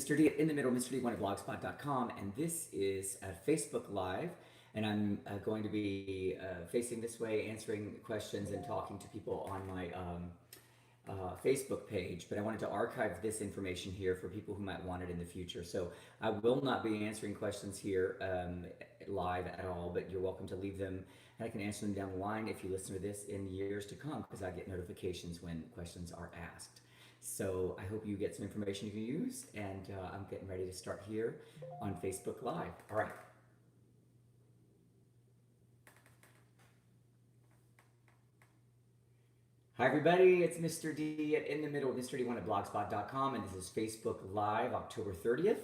Mr. D in the middle, Mr. D1 at blogspot.com, and this is Facebook Live. And I'm going to be facing this way, answering questions and talking to people on my Facebook page. But I wanted to archive this information here for people who might want it in the future. So I will not be answering questions here live at all, but you're welcome to leave them, and I can answer them down the line if you listen to this in years to come, because I get notifications when questions are asked. So I hope you get some information you can use, and I'm getting ready to start here on Facebook Live. All right. Hi everybody, it's Mr. D at In the Middle, Mr. D1 at blogspot.com, and this is Facebook Live, October 30th,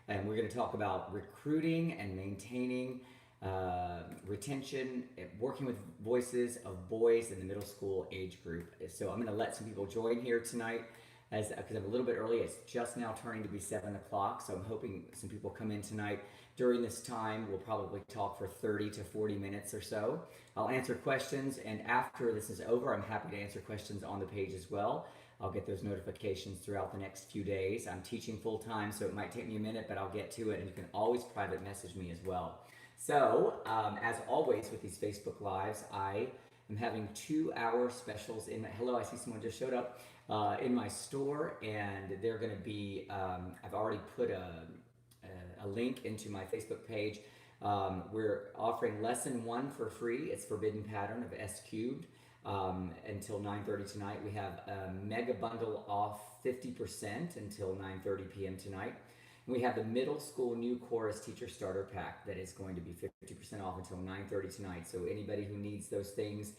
and we're going to talk about recruiting and maintaining retention, working with voices of boys in the middle school age group. So I'm going to let some people join here tonight, because I'm a little bit early. It's just now turning to be 7 o'clock, so I'm hoping some people come in tonight. During this time, we'll probably talk for 30 to 40 minutes or so. I'll answer questions, and after this is over, I'm happy to answer questions on the page as well. I'll get those notifications throughout the next few days. I'm teaching full-time, so it might take me a minute, but I'll get to it, and you can always private message me as well. So, as always with these Facebook Lives, I am having 2-hour specials in my, hello, I see someone just showed up, in my store, and they're going to be, I've already put a link into my Facebook page. We're offering lesson 1 for free. It's Forbidden Pattern of S cubed until 9:30 tonight. We have a mega bundle off 50% until 9:30 p.m. tonight. And we have the middle school new chorus teacher starter pack that is going to be 50% off until 9:30 tonight. So anybody who needs those things,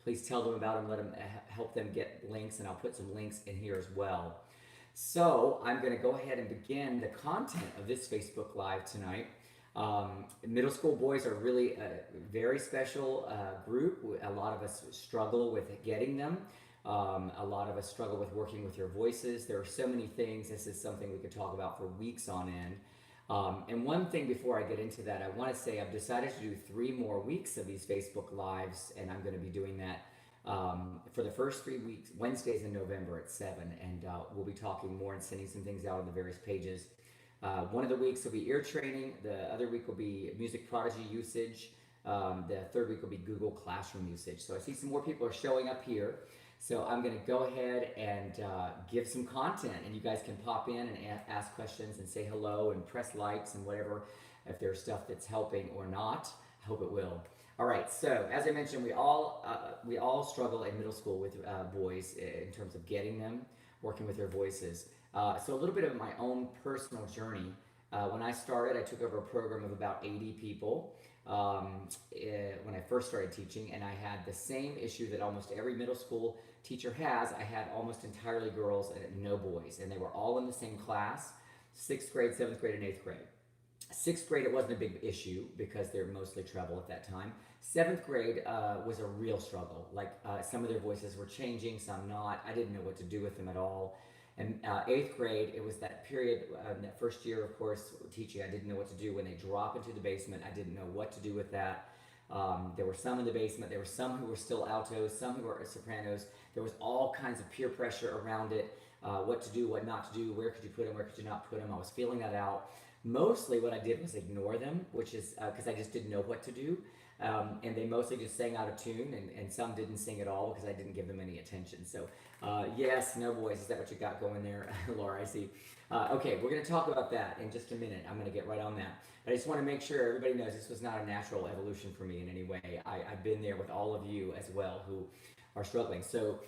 please tell them about them, let them help them get links, and I'll put some links in here as well. So I'm going to go ahead and begin the content of this Facebook Live tonight. Middle school boys are really a very special group. A lot of us struggle with getting them. A lot of us struggle with working with your voices. There are so many things. This is something we could talk about for weeks on end. And one thing before I get into that, I want to say I've decided to do 3 more weeks of these Facebook Lives, and I'm going to be doing that for the first 3 weeks, Wednesdays in November at 7, and we'll be talking more and sending some things out on the various pages. One of the weeks will be ear training, the other week will be music prodigy usage, the third week will be Google Classroom usage. So I see some more people are showing up here. So I'm going to go ahead and give some content, and you guys can pop in and ask questions and say hello and press likes and whatever, if there's stuff that's helping or not. I hope it will. All right, so as I mentioned, we all struggle in middle school with boys in terms of getting them, working with their voices. So a little bit of my own personal journey. When I started, I took over a program of about 80 people. When I first started teaching, and I had the same issue that almost every middle school teacher has. I had almost entirely girls and no boys, and they were all in the same class, 6th grade, 7th grade, and 8th grade. 6th grade, it wasn't a big issue because they're mostly treble at that time. 7th grade was a real struggle. Like some of their voices were changing, some not. I didn't know what to do with them at all. And 8th grade, it was that period, that first year, of course, teaching, I didn't know what to do. When they drop into the basement, I didn't know what to do with that. There were some in the basement. There were some who were still altos, some who were sopranos. There was all kinds of peer pressure around it, what to do, what not to do, where could you put them, where could you not put them. I was feeling that out. Mostly what I did was ignore them, which is because I just didn't know what to do. And they mostly just sang out of tune, and some didn't sing at all because I didn't give them any attention. So yes, no boys, is that what you got going there, Laura? I see. Okay, we're going to talk about that in just a minute. I'm going to get right on that. But I just want to make sure everybody knows this was not a natural evolution for me in any way. I've been there with all of you as well who are struggling. So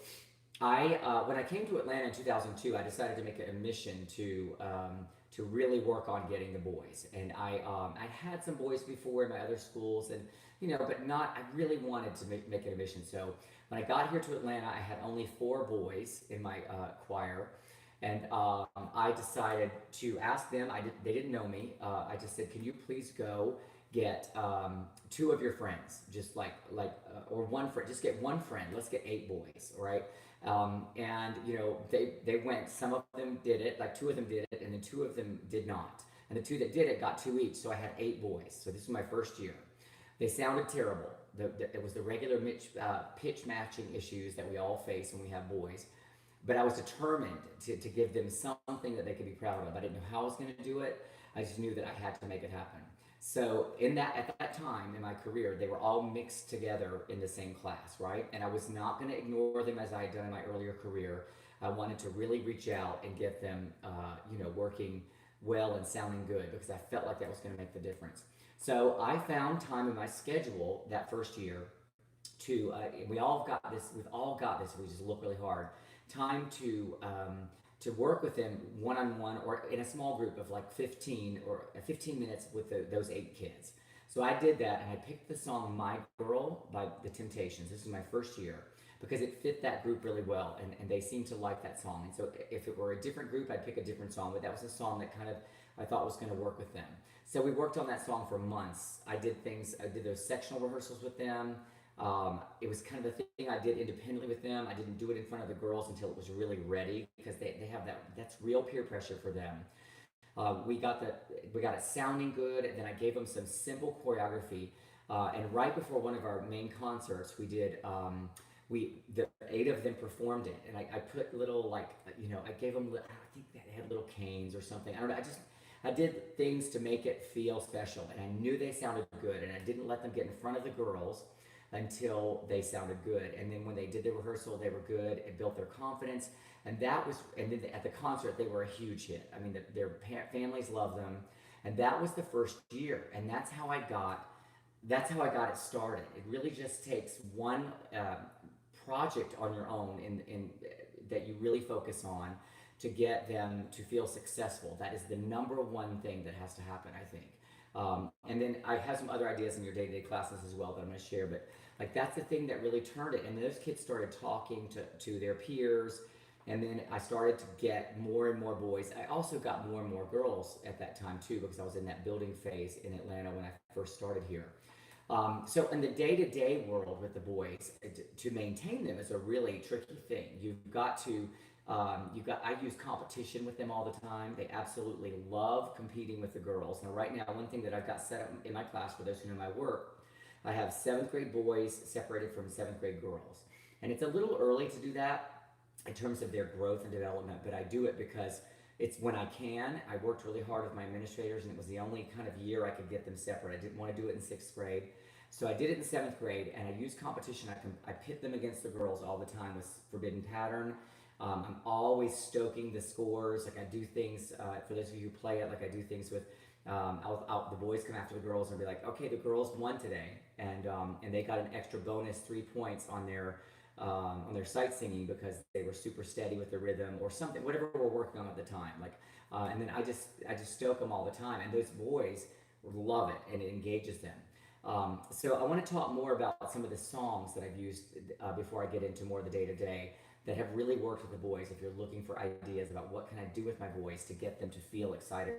when I came to Atlanta in 2002, I decided to make it a mission to really work on getting the boys. And I had some boys before in my other schools, and but not. I really wanted to make it a mission. So when I got here to Atlanta, I had only 4 boys in my choir, and I decided to ask them. They didn't know me. I just said, "Can you please go get 2 of your friends, just or one friend? Just get one friend. Let's get 8 boys, all right?" And they went. Some of them did it. Like 2 of them did it, and then 2 of them did not. And the 2 that did it got 2 each. So I had 8 boys. So this was my first year. They sounded terrible. It was the regular pitch matching issues that we all face when we have boys. but I was determined to give them something that they could be proud of. I didn't know how I was going to do it. I just knew that I had to make it happen. So at that time in my career, they were all mixed together in the same class, right? And I was not going to ignore them as I had done in my earlier career. I wanted to really reach out and get them, working well and sounding good because I felt like that was going to make the difference. So I found time in my schedule that first year to we've all got this if we just look really hard, time to work with them one-on-one or in a small group of like 15 or 15 minutes with those 8 kids. So I did that and I picked the song My Girl by The Temptations. This is my first year because it fit that group really well, and they seemed to like that song. And so if it were a different group, I'd pick a different song, but that was a song that kind of I thought was going to work with them. So we worked on that song for months. I did those sectional rehearsals with them. It was kind of a thing I did independently with them. I didn't do it in front of the girls until it was really ready because they have that's real peer pressure for them. We got it sounding good, and then I gave them some simple choreography. And right before one of our main concerts, we did. The 8 of them performed it, and I put little I gave them. I think they had little canes or something. I don't know. I did things to make it feel special, and I knew they sounded good, and I didn't let them get in front of the girls until they sounded good. And then when they did the rehearsal, they were good. It built their confidence, and then at the concert, they were a huge hit. I mean, their families loved them, and that was the first year, and that's how I got it started. It really just takes one project on your own in that you really focus on to get them to feel successful. That is the number one thing that has to happen, I think. And then I have some other ideas in your day-to-day classes as well that I'm going to share, but like that's the thing that really turned it. And those kids started talking to their peers, and then I started to get more and more boys. I also got more and more girls at that time too, because I was in that building phase in Atlanta when I first started here. So in the day-to-day world with the boys, to maintain them is a really tricky thing. I use competition with them all the time. They absolutely love competing with the girls. Now, right now, one thing that I've got set up in my class for those who know my work, I have 7th grade boys separated from 7th grade girls. And it's a little early to do that in terms of their growth and development, but I do it because it's when I can. I worked really hard with my administrators, and it was the only kind of year I could get them separate. I didn't want to do it in 6th grade. So I did it in 7th grade, and I used competition. I pit them against the girls all the time with forbidden pattern. I'm always stoking the scores. Like I do things, for those of you who play it, like I do things with, the boys come after the girls and be like, okay, the girls won today. And they got an extra bonus 3 points on their sight singing because they were super steady with the rhythm or something, whatever we're working on at the time. And then I just stoke them all the time, and those boys love it, and it engages them. So I want to talk more about some of the songs that I've used before I get into more of the day-to-day that have really worked with the boys. If you're looking for ideas about what can I do with my boys to get them to feel excited,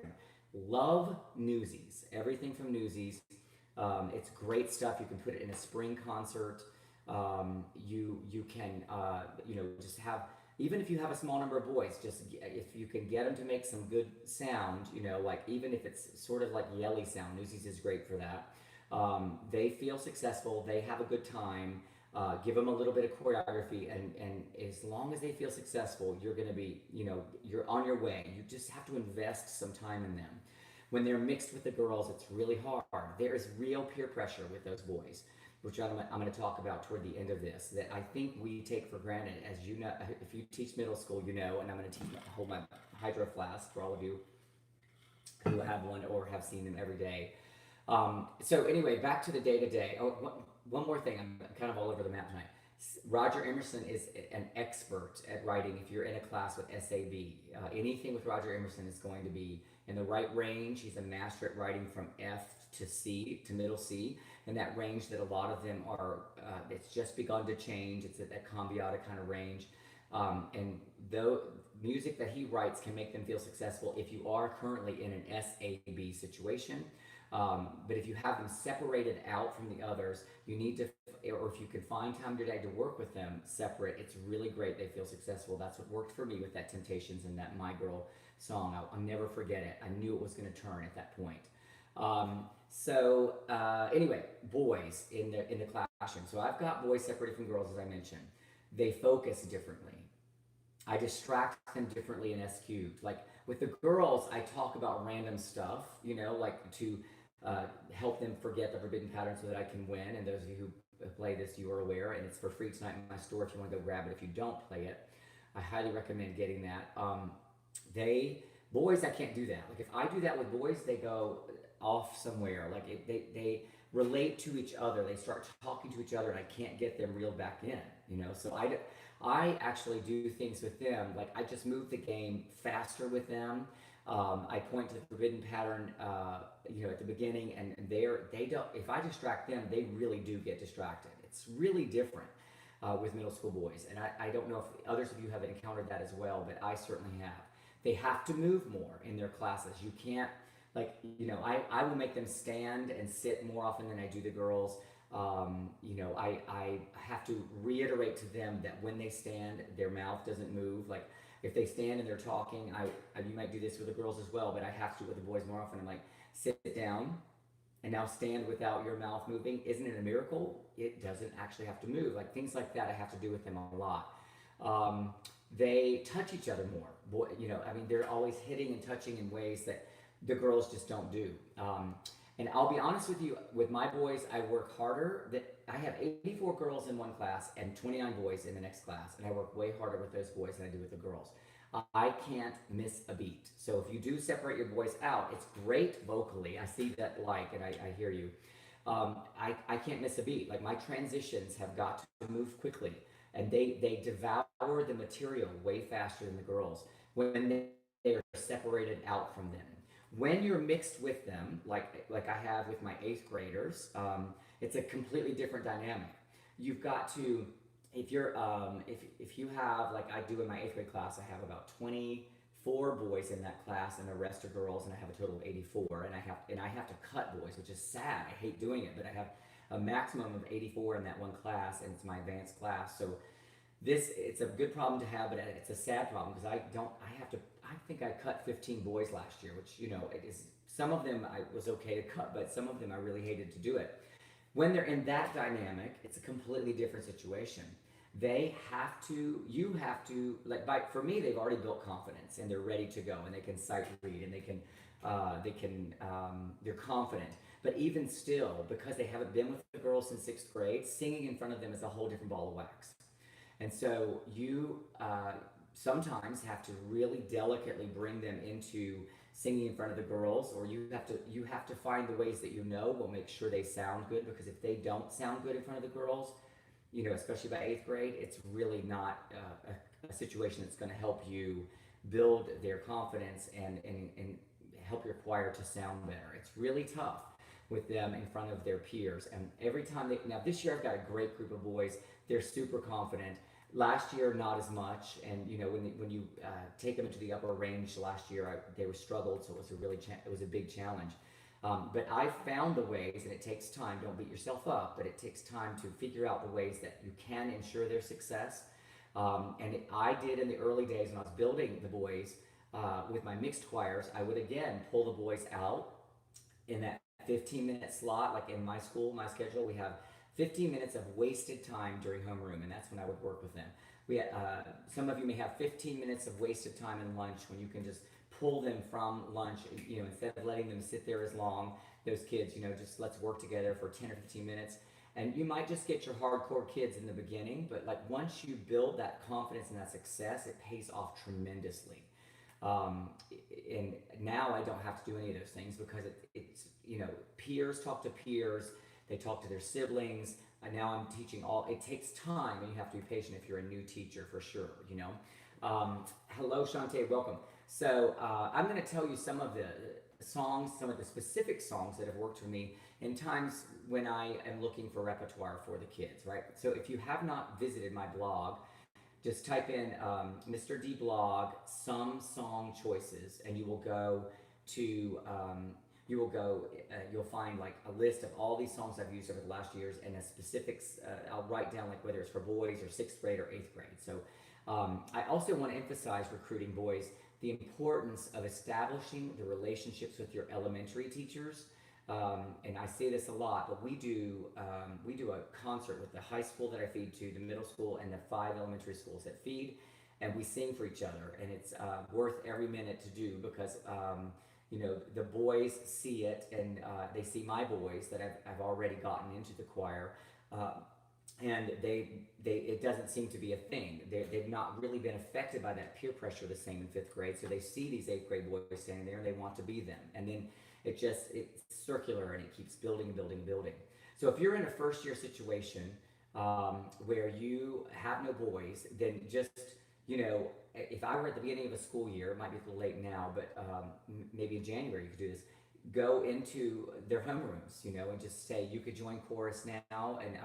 love Newsies. Everything from Newsies. It's great stuff. You can put it in a spring concert. You can just have, even if you have a small number of boys, just if you can get them to make some good sound, like even if it's sort of like yelly sound, Newsies is great for that. They feel successful. They have a good time. Give them a little bit of choreography, and as long as they feel successful, you're going to be, you're on your way. You just have to invest some time in them. When they're mixed with the girls, it's really hard. There is real peer pressure with those boys, which I'm going to talk about toward the end of this, that I think we take for granted. As you know, if you teach middle school, and I'm going to hold my hydro flask for all of you who have one or have seen them every day. So anyway, back to the day-to-day. One more thing, I'm kind of all over the map tonight. Roger Emerson is an expert at writing. If you're in a class with SAB, anything with Roger Emerson is going to be in the right range. He's a master at writing from F to C, to middle C, and that range that a lot of them are, it's just begun to change. It's at that cambiata kind of range. And though music that he writes can make them feel successful if you are currently in an SAB situation. But if you have them separated out from the others, you need to, or if you can find time today to work with them separate, it's really great. They feel successful. That's what worked for me with that Temptations and that My Girl song. I'll never forget it. I knew it was going to turn at that point. Anyway, boys in the classroom. So I've got boys separated from girls, as I mentioned. They focus differently. I distract them differently in S cubed. Like with the girls, I talk about random stuff, like to help them forget the forbidden pattern so that I can win. And those of you who play this, you are aware, and it's for free tonight in my store if you want to go grab it. If you don't play it, I highly recommend getting that. Boys, I can't do that. Like if I do that with boys, they go off somewhere. Like they relate to each other. They start talking to each other, and I can't get them reeled back in. So I actually do things with them. Like I just move the game faster with them. I point to the forbidden pattern, at the beginning, and they don't. If I distract them, they really do get distracted. It's really different with middle school boys, and I don't know if others of you have encountered that as well, but I certainly have. They have to move more in their classes. You can't, I will make them stand and sit more often than I do the girls. I have to reiterate to them that when they stand, their mouth doesn't move. Like if they stand and they're talking, you might do this with the girls as well, but I have to with the boys more often. I'm like, sit down and now stand without your mouth moving. Isn't it a miracle? It doesn't actually have to move. Like things like that, I have to do with them a lot. They touch each other more. They're always hitting and touching in ways that the girls just don't do. And I'll be honest with you, with my boys, I work harder. I have 84 girls in one class and 29 boys in the next class, and I work way harder with those boys than I do with the girls. I can't miss a beat. So if you do separate your boys out, it's great vocally. I see that and I hear you. I can't miss a beat. Like my transitions have got to move quickly, and they devour the material way faster than the girls when they are separated out from them. When you're mixed with them, like I have with my 8th graders, it's a completely different dynamic. You've got to, if you have, like I do in my 8th grade class, I have about 24 boys in that class, and the rest are girls, and I have a total of 84, and I have to cut boys, which is sad. I hate doing it, but I have a maximum of 84 in that one class, and it's my advanced class. So it's a good problem to have, but it's a sad problem because I think I cut 15 boys last year, which, it is, some of them I was okay to cut, but some of them I really hated to do it. When they're in that dynamic, it's a completely different situation. You have to, for me, they've already built confidence and they're ready to go and they can sight read and they're confident. But even still, because they haven't been with the girls since 6th grade, singing in front of them is a whole different ball of wax. And so you sometimes have to really delicately bring them into singing in front of the girls, or you have to find the ways that will make sure they sound good, because if they don't sound good in front of the girls, especially by 8th grade, it's really not a situation that's going to help you build their confidence and help your choir to sound better. It's really tough with them in front of their peers. And every time now this year I've got a great group of boys. They're super confident. Last year, not as much. And when you take them into the upper range last year, they were struggled, so it was a big challenge. But I found the ways, and it takes time. Don't beat yourself up, but it takes time to figure out the ways that you can ensure their success. I did in the early days when I was building the boys with my mixed choirs. I would again pull the boys out in that 15-minute slot. Like in my school, my schedule, we have 15 minutes of wasted time during homeroom, and that's when I would work with them. We had, some of you may have 15 minutes of wasted time in lunch when you can just pull them from lunch, instead of letting them sit there as long, those kids, just let's work together for 10 or 15 minutes. And you might just get your hardcore kids in the beginning, but once you build that confidence and that success, it pays off tremendously. And now I don't have to do any of those things because it's peers talk to peers, they talk to their siblings, and now I'm teaching it takes time, and you have to be patient if you're a new teacher for sure, Hello, Shantae, welcome. So I'm going to tell you some of the songs, some of the specific songs that have worked for me in times when I am looking for repertoire for the kids, right? So if you have not visited my blog, just type in Mr. D blog, some song choices, and you will go to, you'll find a list of all these songs I've used over the last years, and a specifics, I'll write down whether it's for boys or 6th grade or 8th grade. So I also want to emphasize recruiting boys, the importance of establishing the relationships with your elementary teachers. And I say this a lot, but we do a concert with the high school that I feed to, the middle school, and the 5 elementary schools that feed. and we sing for each other, and it's worth every minute to do because the boys see it, and they see my boys that I've already gotten into the choir. Uh, and it doesn't seem to be a thing. They've not really been affected by that peer pressure the same in fifth grade. So they see these eighth grade boys standing there and they want to be them. And then it's circular and it keeps building and building and building. So if you're in a first year situation where you have no boys, then just, if I were at the beginning of a school year, it might be a little late now, but maybe in January you could do this. Go into their homerooms, and just say you could join chorus now, and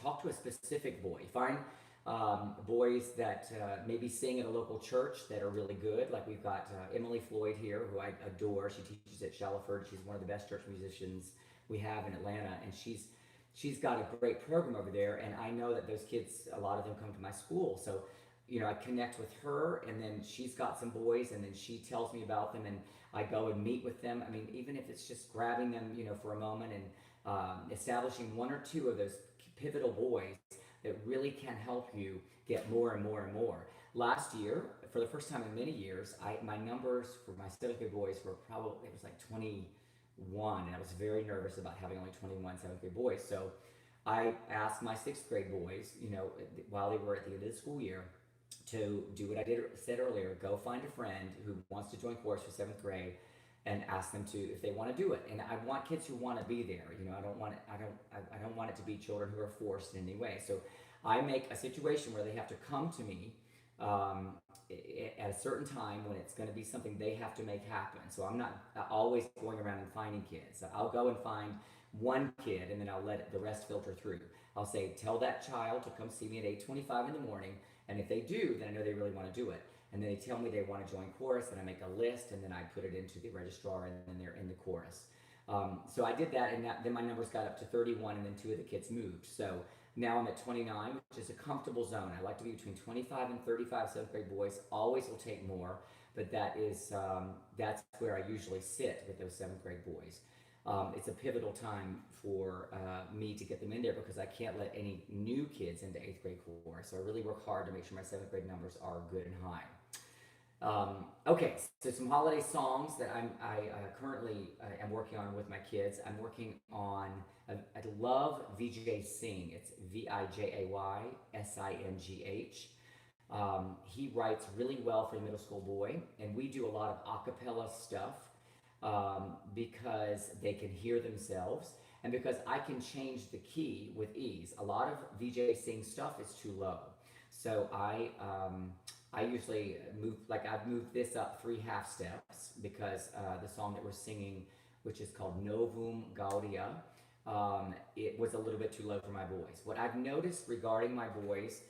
talk to a specific boy. Find boys that maybe sing at a local church that are really good. Like we've got Emily Floyd here, who I adore. She teaches at Shallowford. She's one of the best church musicians we have in Atlanta, and she's got a great program over there. And I know that those kids, a lot of them come to my school, so I connect with her, and then she's got some boys, and then she tells me about them, and I go and meet with them. I mean, even if it's just grabbing them, for a moment and establishing one or two of those pivotal boys that really can help you get more and more and more. Last year, for the first time in many years, my numbers for my seventh grade boys were probably, it was like 21, and I was very nervous about having only 21 seventh grade boys. So I asked my sixth grade boys, while they were at the end of the school year, to do what I said earlier. Go find a friend who wants to join chorus for seventh grade, and ask them to, if they want to do it. And I want kids who want to be there. I don't want it to be children who are forced in any way. So I make a situation where they have to come to me at a certain time when it's going to be something they have to make happen. So I'm not always going around and finding kids. I'll go and find one kid, and then I'll let the rest filter through. I'll say, tell that child to come see me at 8:25 in the morning. And if they do, then I know they really want to do it. And then they tell me they want to join chorus, and I make a list, and then I put it into the registrar, and then they're in the chorus. So I did that, and then my numbers got up to 31, and then two of the kids moved. So now I'm at 29, which is a comfortable zone. I like to be between 25 and 35 seventh grade boys. Always will take more, but that's where I usually sit with those seventh grade boys. It's a pivotal time for me to get them in there because I can't let any new kids into eighth grade chorus. So I really work hard to make sure my seventh grade numbers are good and high. Okay, so some holiday songs that I currently am working on with my kids. I'm working on, I love VJ Sing. It's VIJAYSINGH. He writes really well for the middle school boy, and we do a lot of a cappella stuff because they can hear themselves, and because I can change the key with ease. A lot of VJ Sing stuff is too low, so I usually move, like I've moved this up 3 half steps because the song that we're singing, which is called Novum Gaudia, it was a little bit too low for my boys. What I've noticed regarding my boys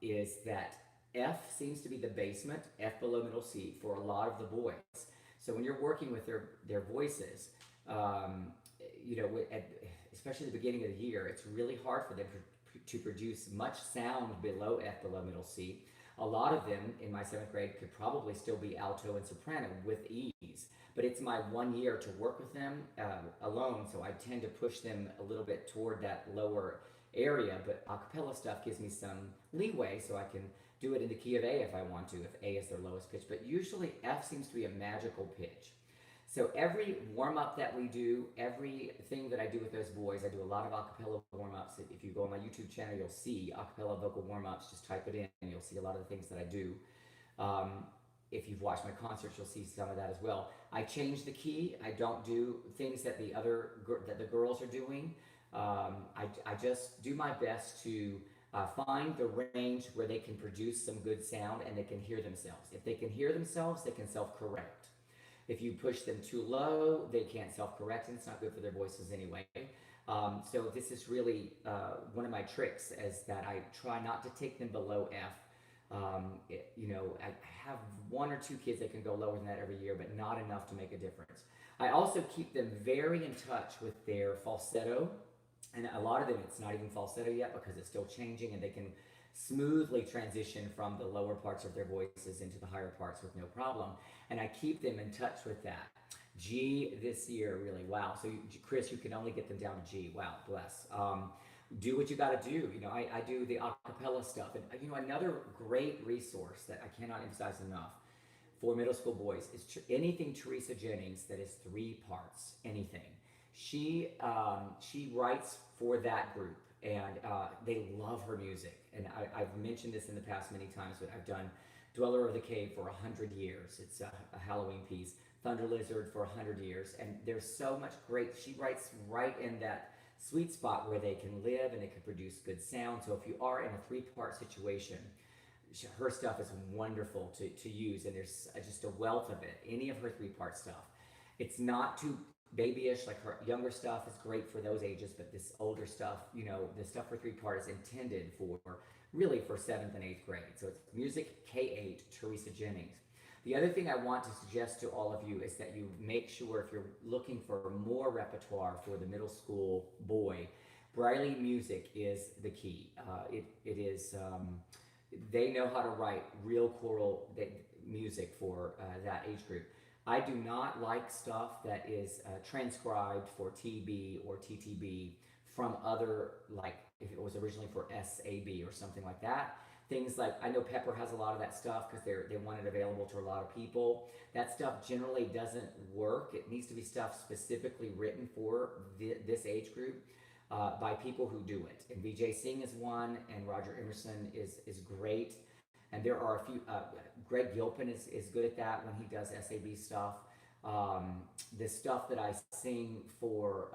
is that F seems to be the basement, F below middle C, for a lot of the boys. So when you're working with their voices, especially at the beginning of the year, it's really hard for them to produce much sound below F below middle C. A lot of them in my seventh grade could probably still be alto and soprano with ease, but it's my 1 year to work with them alone, so I tend to push them a little bit toward that lower area, but a cappella stuff gives me some leeway, so I can do it in the key of A if I want to, if A is their lowest pitch, but usually F seems to be a magical pitch. So every warm-up that we do, everything that I do with those boys, I do a lot of a cappella warm-ups. If you go on my YouTube channel, you'll see a cappella vocal warm-ups. Just type it in, and you'll see a lot of the things that I do. If you've watched my concerts, you'll see some of that as well. I change the key. I don't do things that the girls are doing. I just do my best to find the range where they can produce some good sound and they can hear themselves. If they can hear themselves, they can self-correct. If you push them too low, they can't self-correct, and it's not good for their voices anyway. So this is really one of my tricks, is that I try not to take them below F. I have 1 or 2 kids that can go lower than that every year, but not enough to make a difference. I also keep them very in touch with their falsetto, and a lot of them, it's not even falsetto yet because it's still changing, and they can smoothly transition from the lower parts of their voices into the higher parts with no problem. And I keep them in touch with that. G this year, really, wow. So Chris, you can only get them down to G. Wow, bless. do what you got to do. I do the a cappella stuff. And, another great resource that I cannot emphasize enough for middle school boys is anything Teresa Jennings that is three parts, anything. She writes for that group, and they love her music. And I've mentioned this in the past many times, but I've done Dweller of the Cave for 100 years. It's a Halloween piece. Thunder Lizard for 100 years. And there's so much great, she writes right in that sweet spot where they can live and they can produce good sound. So if you are in a three-part situation, her stuff is wonderful to use, and there's just a wealth of it. Any of her three-part stuff. It's not too babyish, like her younger stuff is great for those ages, but this older stuff, the stuff for three-part is intended for really for 7th and 8th grade. So it's music K8, Teresa Jennings. The other thing I want to suggest to all of you is that you make sure, if you're looking for more repertoire for the middle school boy, Braille music is the key. It is, they know how to write real choral music for that age group. I do not like stuff that is transcribed for TB or TTB from other, like if it was originally for SAB or something like that. Things like, I know Pepper has a lot of that stuff because they want it available to a lot of people. That stuff generally doesn't work. It needs to be stuff specifically written for this age group by people who do it. And Vijay Singh is one, and Roger Emerson is great. And there are a few, Greg Gilpin is good at that when he does SAB stuff. The stuff that I sing for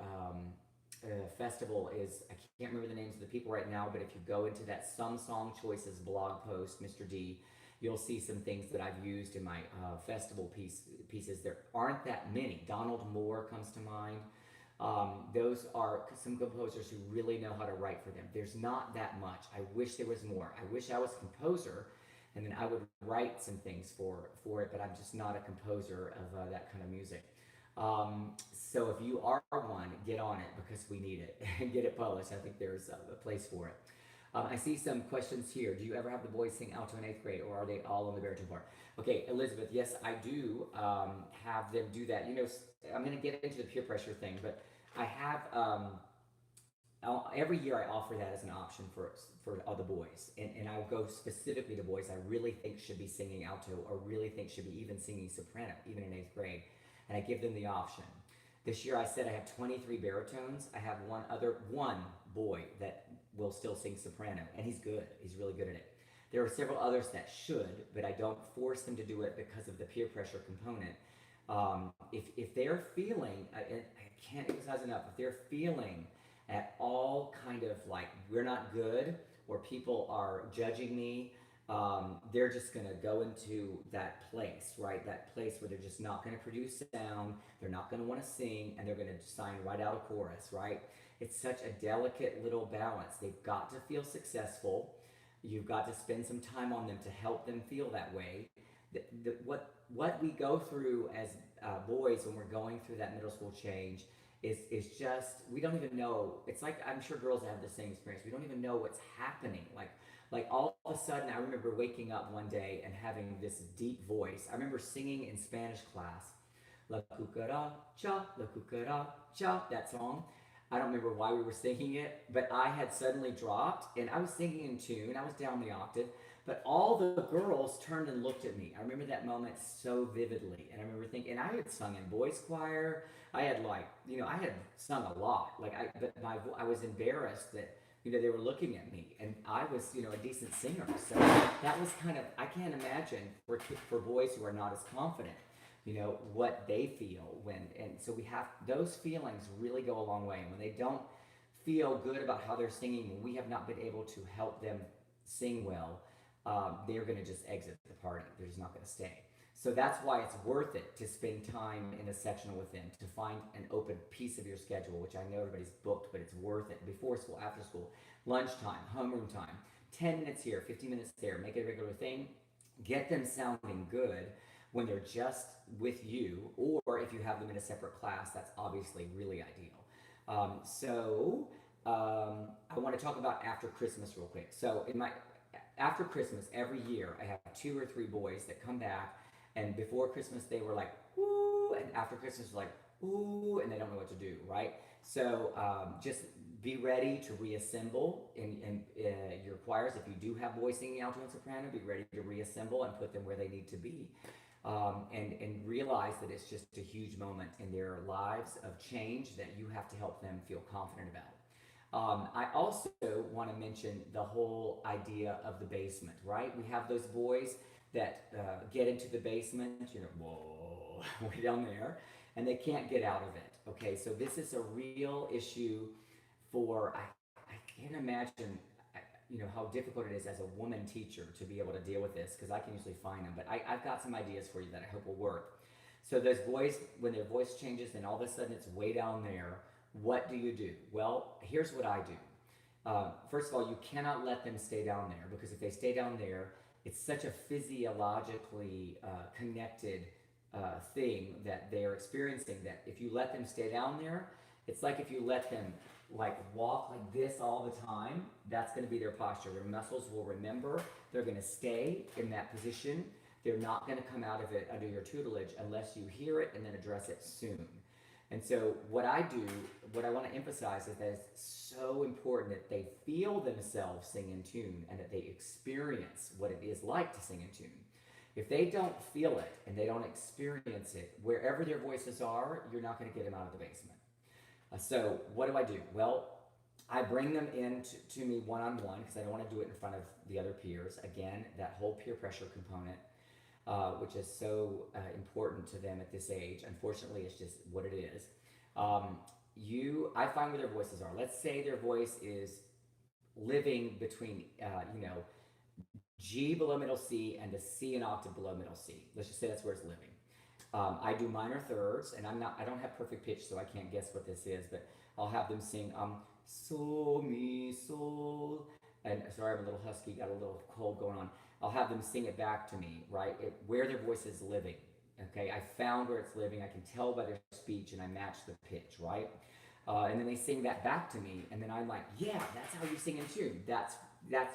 festival is, I can't remember the names of the people right now, but if you go into that Some Song Choices blog post, Mr. D, you'll see some things that I've used in my festival pieces. There aren't that many. Donald Moore comes to mind. Those are some composers who really know how to write for them. There's not that much. I wish there was more. I wish I was a composer, and then I would write some things for it, but I'm just not a composer of that kind of music. So if you are one, get on it because we need it and get it published. I think there's a place for it. I see some questions here. Do you ever have the boys sing alto in 8th grade, or are they all on the baritone part? Okay, Elizabeth, yes, I do have them do that. I'm going to get into the peer pressure thing, but I have every year I offer that as an option for all the boys, and I'll go specifically to boys I really think should be singing alto, or really think should be even singing soprano, even in 8th grade, and I give them the option. This year I said I have 23 baritones. I have one boy that will still sing soprano, and he's good. He's really good at it. There are several others that should, but I don't force them to do it because of the peer pressure component. If they're feeling, I can't emphasize enough, if they're feeling at all kind of like we're not good, or people are judging me, they're just going to go into that place, right? That place where they're just not going to produce sound, they're not going to want to sing, and they're going to sign right out of chorus, right? It's such a delicate little balance. They've got to feel successful. You've got to spend some time on them to help them feel that way. What we go through as boys when we're going through that middle school change is just, we don't even know. It's like, I'm sure girls have the same experience. We don't even know what's happening. Like all of a sudden, I remember waking up one day and having this deep voice. I remember singing in Spanish class, La cucaracha, that song. I don't remember why we were singing it, but I had suddenly dropped, and I was singing in tune. I was down the octave, but all the girls turned and looked at me. I remember that moment so vividly, and I remember thinking, and I had sung in boys choir. I had I had sung a lot. But I was embarrassed that they were looking at me, and I was a decent singer. So that was kind of, I can't imagine for boys who are not as confident, what they feel and so we have, those feelings really go a long way. And when they don't feel good about how they're singing, when we have not been able to help them sing well, they're going to just exit the party. They're just not going to stay. So that's why it's worth it to spend time in a sectional with them, to find an open piece of your schedule, which I know everybody's booked, but it's worth it. Before school, after school, lunchtime, homeroom time, 10 minutes here, 15 minutes there, make it a regular thing. Get them sounding good when they're just with you, or if you have them in a separate class, that's obviously really ideal. I want to talk about after Christmas real quick. So after Christmas, every year, I have 2 or 3 boys that come back, and before Christmas, they were like, woo, and after Christmas, like, ooh, and they don't know what to do, right? So just be ready to reassemble in your choirs. If you do have boys singing alto and soprano, be ready to reassemble and put them where they need to be. And realize that it's just a huge moment in their lives of change that you have to help them feel confident about. I also want to mention the whole idea of the basement, right? We have those boys that get into the basement, whoa, way down there, and they can't get out of it. Okay, so this is a real issue for, I can't imagine, how difficult it is as a woman teacher to be able to deal with this, because I can usually find them, but I've got some ideas for you that I hope will work. So those boys, when their voice changes and all of a sudden it's way down there, what do you do? Well, here's what I do. First of all, you cannot let them stay down there, because if they stay down there, it's such a physiologically connected thing that they're experiencing, that if you let them stay down there, it's like if you let them like walk like this all the time, that's going to be their posture. Their muscles will remember. They're going to stay in that position. They're not going to come out of it under your tutelage unless you hear it and then address it soon. And so what I do, what I want to emphasize is that it's so important that they feel themselves sing in tune and that they experience what it is like to sing in tune. If they don't feel it and they don't experience it, wherever their voices are, you're not going to get them out of the basement. So what do? Well, I bring them in to me one-on-one, because I don't want to do it in front of the other peers. Again, that whole peer pressure component, which is so important to them at this age. Unfortunately, it's just what it is. I find where their voices are. Let's say their voice is living between, G below middle C and a C an octave below middle C. Let's just say that's where it's living. I do minor thirds, and I don't have perfect pitch, so I can't guess what this is, but I'll have them sing sol, mi, sol, and sorry, I'm a little husky, got a little cold going on. I'll have them sing it back to me, right? Where their voice is living. Okay, I found where it's living. I can tell by their speech, and I match the pitch, right? And then they sing that back to me, and then I'm like, yeah, that's how you sing in tune. That's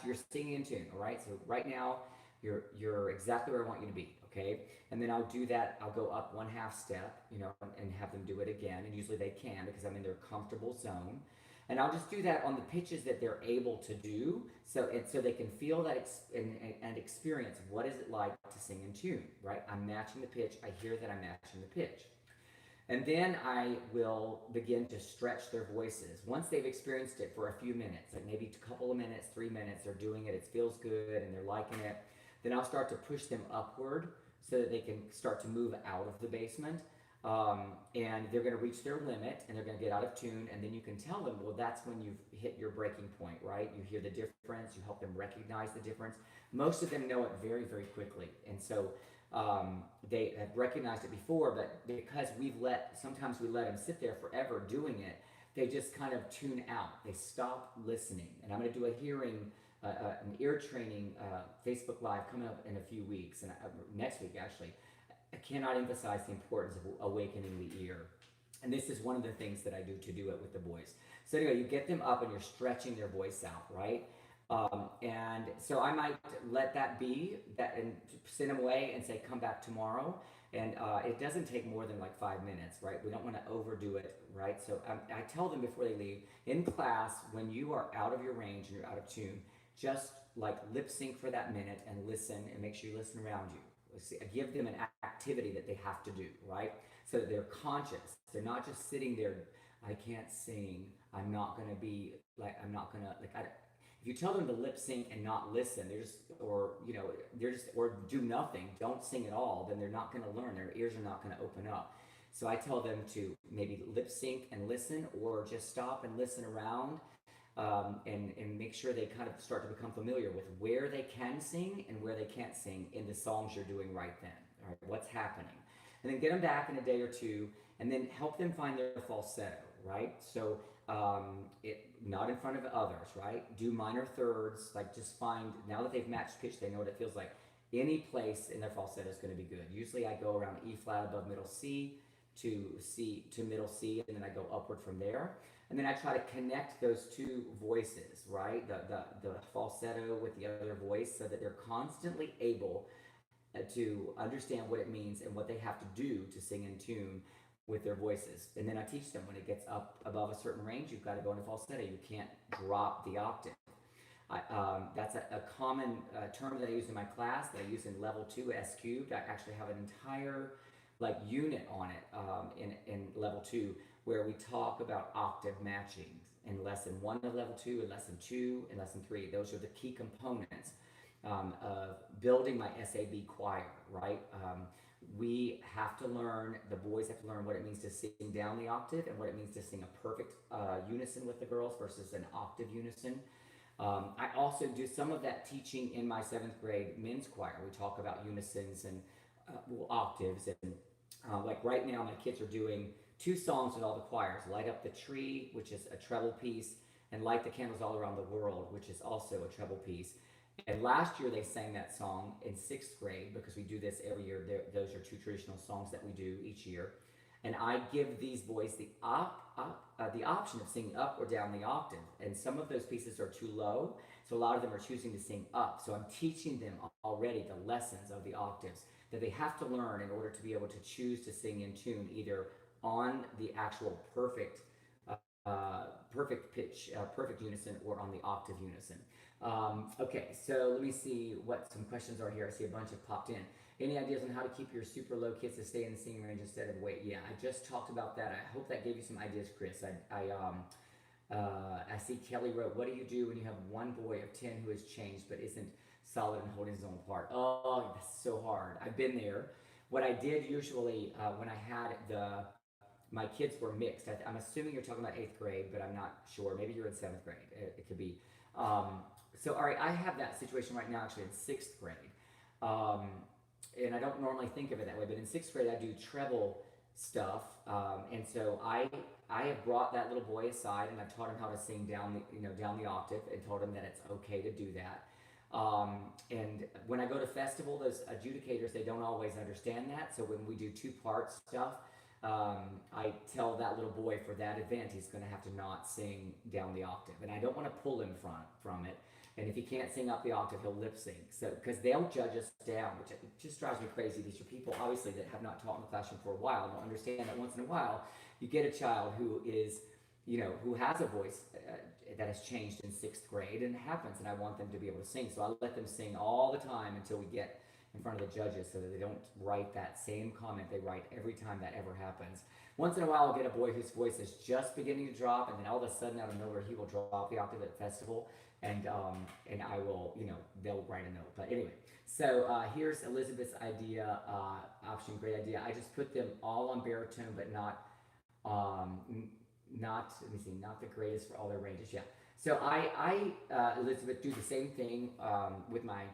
you're singing in tune, all right? So right now, you're exactly where I want you to be, okay? And then I'll do that. I'll go up 1/2 step, and have them do it again. And usually they can, because I'm in their comfortable zone. And I'll just do that on the pitches that they're able to do, so they can feel that and experience what is it like to sing in tune, right? I'm matching the pitch. I hear that I'm matching the pitch. And then I will begin to stretch their voices. Once they've experienced it for a few minutes, like maybe a couple of minutes, 3 minutes, they're doing it, it feels good, and they're liking it, then I'll start to push them upward so that they can start to move out of the basement. And they're going to reach their limit, and they're going to get out of tune, and then you can tell them, well, that's when you've hit your breaking point, right? You hear the difference, you help them recognize the difference. Most of them know it very, very quickly, and so they have recognized it before, but because sometimes we let them sit there forever doing it, they just kind of tune out. They stop listening. And I'm going to do a hearing, an ear training Facebook Live coming up in a few weeks, and next week actually. I cannot emphasize the importance of awakening the ear. And this is one of the things that I do to do it with the boys. So anyway, you get them up and you're stretching their voice out, right? And so I might let that be, and send them away and say, come back tomorrow. And it doesn't take more than like 5 minutes, right? We don't want to overdo it, right? So I tell them before they leave, in class, when you are out of your range and you're out of tune, just like lip sync for that minute and listen, and make sure you listen around you. Give them an activity that they have to do, right? So that they're conscious. They're not just sitting there, I can't sing, I'm not going to be, like, I'm not going to, like, if you tell them to lip sync and not listen, or do nothing, don't sing at all, then they're not going to learn. Their ears are not going to open up. So I tell them to maybe lip sync and listen, or just stop and listen around, and make sure they kind of start to become familiar with where they can sing and where they can't sing in the songs you're doing right then. All right, what's happening? And then get them back in a day or two, and then help them find their falsetto, right? So not in front of others, right? Do minor thirds, like just find, now that they've matched pitch, they know what it feels like. Any place in their falsetto is going to be good. Usually I go around E flat above middle C to middle C, and then I go upward from there. And then I try to connect those two voices, right? The falsetto with the other voice, so that they're constantly able to understand what it means and what they have to do to sing in tune with their voices. And then I teach them when it gets up above a certain range, you've got to go into falsetto. You can't drop the octave. That's a common term that I use in my class, that I use in level 2 S cubed. I actually have an entire like unit on it in level 2, where we talk about octave matching in lesson 1 of level 2, and lesson 2 and lesson 3. Those are the key components of building my SAB choir, right? We have to learn, the boys have to learn what it means to sing down the octave, and what it means to sing a perfect unison with the girls versus an octave unison. I also do some of that teaching in my 7th grade men's choir. We talk about unisons and octaves, and like right now my kids are doing 2 songs with all the choirs: Light Up the Tree, which is a treble piece, and Light the Candles All Around the World, which is also a treble piece. And last year they sang that song in 6th grade, because we do this every year. Those are 2 traditional songs that we do each year. And I give these boys the option of singing up or down the octave. And some of those pieces are too low, so a lot of them are choosing to sing up. So I'm teaching them already the lessons of the octaves that they have to learn in order to be able to choose to sing in tune, either on the actual perfect pitch, perfect unison, or on the octave unison. Okay, so let me see what some questions are here. I see a bunch have popped in. Any ideas on how to keep your super low kids to stay in the singing range instead of wait? Yeah, I just talked about that. I hope that gave you some ideas, Chris. I see Kelly wrote, what do you do when you have one boy of 10 who has changed but isn't solid and holding his own part? Oh, that's so hard. I've been there. What I did usually when I had my kids were mixed. I'm assuming you're talking about 8th grade, but I'm not sure. Maybe you're in 7th grade. It could be. So, all right, I have that situation right now actually in 6th grade. And I don't normally think of it that way, but in 6th grade I do treble stuff, and so I have brought that little boy aside, and I've taught him how to sing down the octave, and told him that it's okay to do that. And when I go to festival, those adjudicators, they don't always understand that. So when we do 2-part stuff, I tell that little boy for that event he's going to have to not sing down the octave, and I don't want to pull him from it. And if he can't sing up the octave, he'll lip sync. So, because they'll judge us down, which just drives me crazy. These are people, obviously, that have not taught in the classroom for a while, don't understand that once in a while, you get a child who is, who has a voice that has changed in 6th grade, and it happens, and I want them to be able to sing. So I let them sing all the time until we get in front of the judges, so that they don't write that same comment they write every time that ever happens. Once in a while, I'll get a boy whose voice is just beginning to drop, and then all of a sudden, out of nowhere, he will drop the octave at festival. And I will, they'll write a note. But anyway, so here's Elizabeth's idea, option, great idea. I just put them all on baritone, but not, let me see, not the greatest for all their ranges. Yeah. So I Elizabeth, do the same thing with my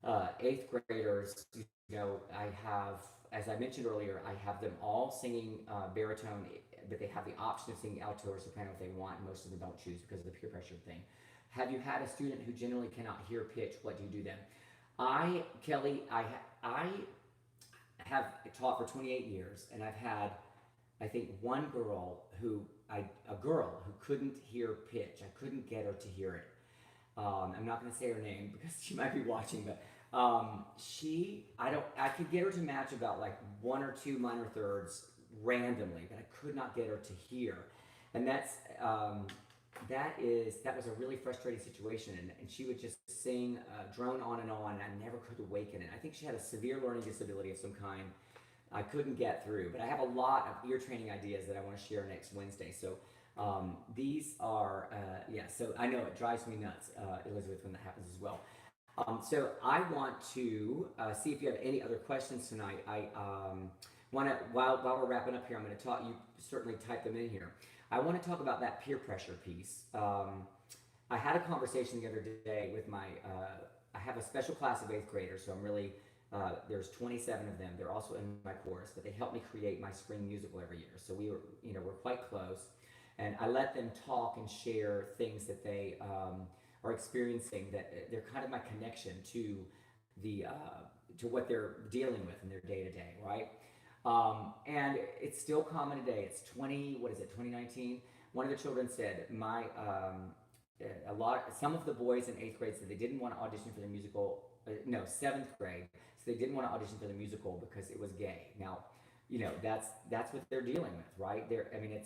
8th graders. I have, as I mentioned earlier, I have them all singing baritone, but they have the option of singing alto or soprano if they want. Most of them don't choose because of the peer pressure thing. Have you had a student who generally cannot hear pitch? What do you do then? Kelly, I have taught for 28 years, and I've had, I think, one girl who couldn't hear pitch. I couldn't get her to hear it. I'm not going to say her name because she might be watching, but I could get her to match about like 1 or 2 minor thirds randomly, but I could not get her to hear. And that was a really frustrating situation, and she would just sing, drone on, and I never could awaken it. I think she had a severe learning disability of some kind. I couldn't get through, but I have a lot of ear training ideas that I want to share next Wednesday. So these are, so I know it drives me nuts, Elizabeth, when that happens as well. So I want to see if you have any other questions tonight. I want to, while we're wrapping up here, I'm going to talk, you certainly type them in here. I want to talk about that peer pressure piece. I had a conversation the other day with I have a special class of 8th graders, so I'm really, there's 27 of them. They're also in my chorus, but they help me create my spring musical every year. So we're quite close, and I let them talk and share things that they are experiencing, that they're kind of my connection to to what they're dealing with in their day-to-day, right? And it's still common today. It's 2019. One of the children said, some of the boys in 8th grade said they didn't want to audition for the musical, 7th grade, so they didn't want to audition for the musical because it was gay. Now, that's what they're dealing with, right? I mean,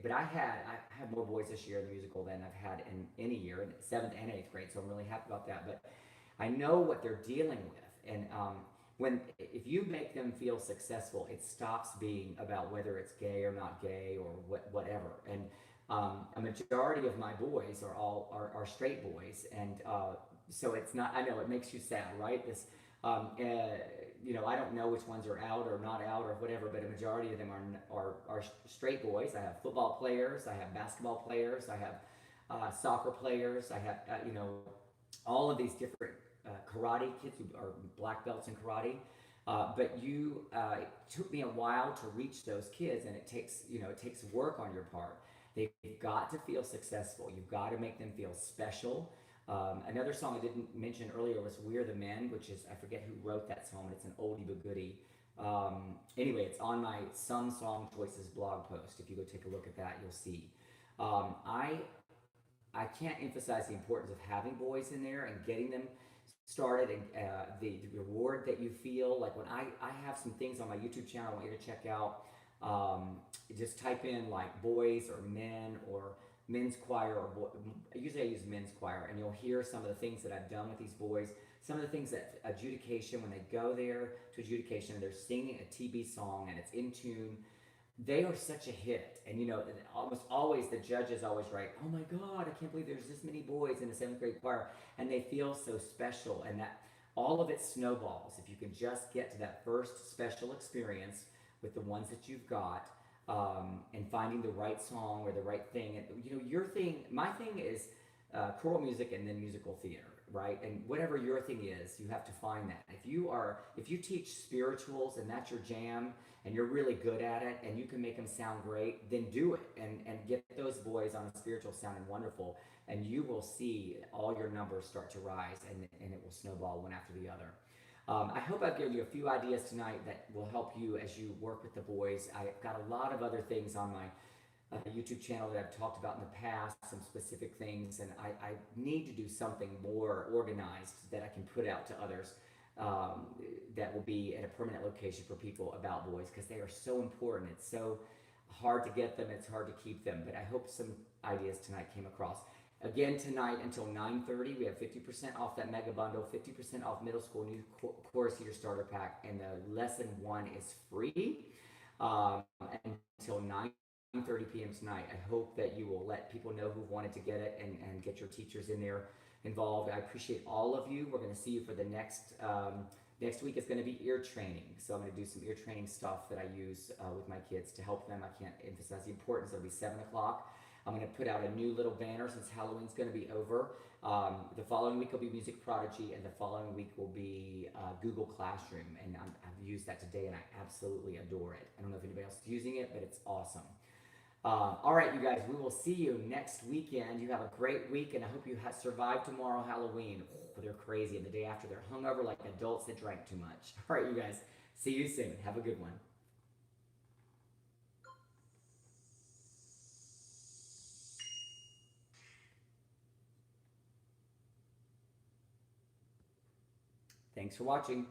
but I had more boys this year in the musical than I've had in any year in seventh and eighth grade, so I'm really happy about that. But I know what they're dealing with, and when if you make them feel successful, it stops being about whether it's gay or not gay or whatever. And a majority of my boys are straight boys, and so it's not. I know it makes you sad, right? This I don't know which ones are out or not out or whatever, but a majority of them are straight boys. I have football players, I have basketball players, I have soccer players, I have all of these different karate kids who are black belts in karate. It took me a while to reach those kids, and it takes work on your part. They've got to feel successful. You've got to make them feel special. Another song I didn't mention earlier was "We're the Men," which is I forget who wrote that song. It's an oldie but goodie. Anyway, it's on my Some Song Choices blog post. If you go take a look at that, you'll see. Um, I I can't emphasize the importance of having boys in there and getting them started, and the reward that you feel. Like when I have some things on my YouTube channel I want you to check out. Just type in like boys or men or men's choir usually I use men's choir, and you'll hear some of the things that I've done with these boys. Some of the things that adjudication, when they go there to adjudication and they're singing a TB song and it's in tune, they are such a hit. And almost always the judges always write, "Oh my God, I can't believe there's this many boys in the seventh grade choir," and they feel so special. And that all of it snowballs if you can just get to that first special experience with the ones that you've got, and finding the right song or the right thing. And your thing, my thing is choral music and then musical theater, right? And whatever your thing is, you have to find that. If you teach spirituals and that's your jam, and you're really good at it, and you can make them sound great, then do it and get those boys on a spiritual sounding wonderful, and you will see all your numbers start to rise, and it will snowball one after the other. I hope I've given you a few ideas tonight that will help you as you work with the boys. I've got a lot of other things on my YouTube channel that I've talked about in the past, some specific things, and I need to do something more organized that I can put out to others, that will be at a permanent location for people about boys, because they are so important. It's so hard to get them, it's hard to keep them, but I hope some ideas tonight came across. Again, tonight until 9:30, we have 50% off that mega bundle, 50% off middle school new chorus heater starter pack, and the lesson one is free, um, until 9:30 p.m. tonight. I hope that you will let people know who wanted to get it, and get your teachers in there involved. I appreciate all of you. We're going to see you for the next week. Is going to be ear training, so I'm going to do some ear training stuff that I use with my kids to help them. I can't emphasize the importance. It'll be 7 o'clock. I'm going to put out a new little banner since Halloween's going to be over. The following week will be Music Prodigy, and the following week will be Google Classroom. And I've used that today, and I absolutely adore it. I don't know if anybody else is using it, but it's awesome. All right, you guys, we will see you next weekend. You have a great week, and I hope you survive tomorrow, Halloween. Oh, they're crazy, and the day after, they're hungover like adults that drank too much. All right, you guys, see you soon. Have a good one. Thanks for watching.